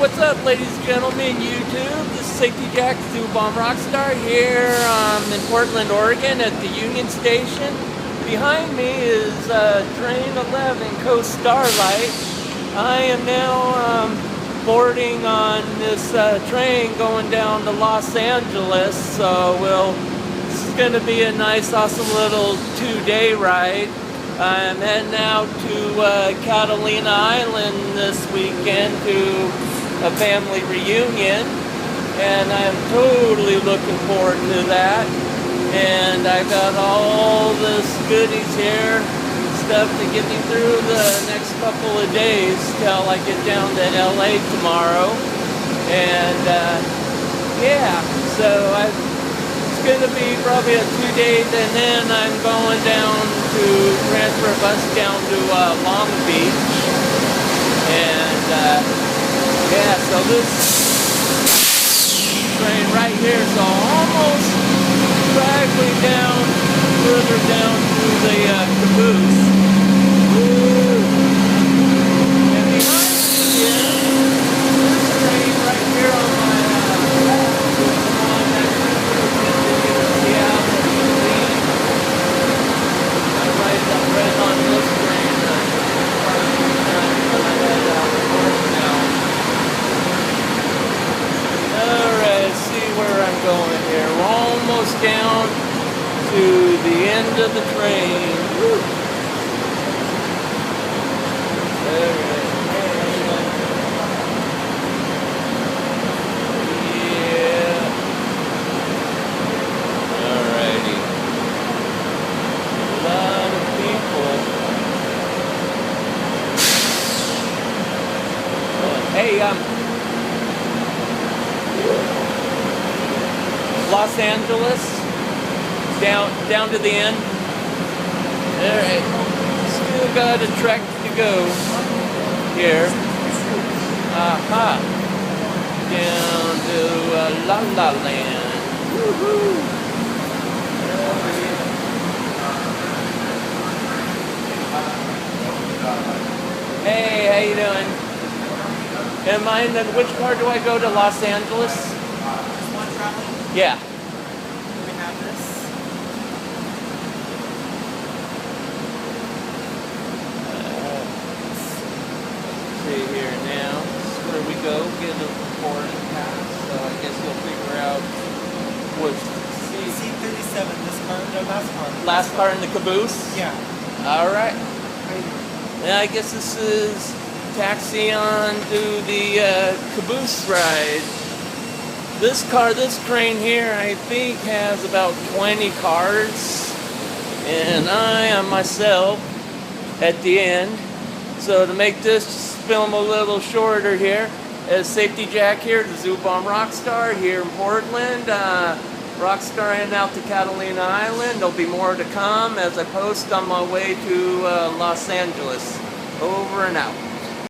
what's up, ladies and gentlemen, YouTube? This is Safety Jack, Zoo Bomb Rockstar here in Portland, Oregon at the Union Station. Behind me is Train 11 Coast Starlight. I am now boarding on this train going down to Los Angeles, so this is going to be a nice, awesome little 2-day ride. I'm heading out to Catalina Island this weekend to a family reunion, and I'm totally looking forward to that. And I got all this goodies here, stuff to get me through the next couple of days till I get down to LA tomorrow. And yeah, so it's going to be probably a 2 days, and then I'm going down to transfer a bus down to Long Beach. And yeah, so this train right here is almost dragging down further down to the caboose. Woo! And behind me is this train right here on my left is the one that you can see out of the scene. I ride on this train. Alright, see where I'm going here. We're almost down to the end of the train. Woo. Alright. Yeah. Alrighty. A lot of people. Hey, Los Angeles, down to the end. Alright, still got a trek to go here. Aha, down to La La Land. Woohoo! Hey, how you doing? Am I in which car do I go to Los Angeles? Just one traveling? Yeah. We have this. Let's see here now. This is where we go, get a boarding pass. So I guess you'll figure out what Seat 37, this car, the last car. last car in the caboose. Yeah. All right. Yeah, I guess this is taxi on to the caboose ride. This train here, I think has about 20 cars, and I am myself at the end. So to make this film a little shorter here, as Safety Jack here, the Zoo Bomb Rockstar here in Portland, Rockstar heading out to Catalina Island. There'll be more to come as I post on my way to Los Angeles. Over and out.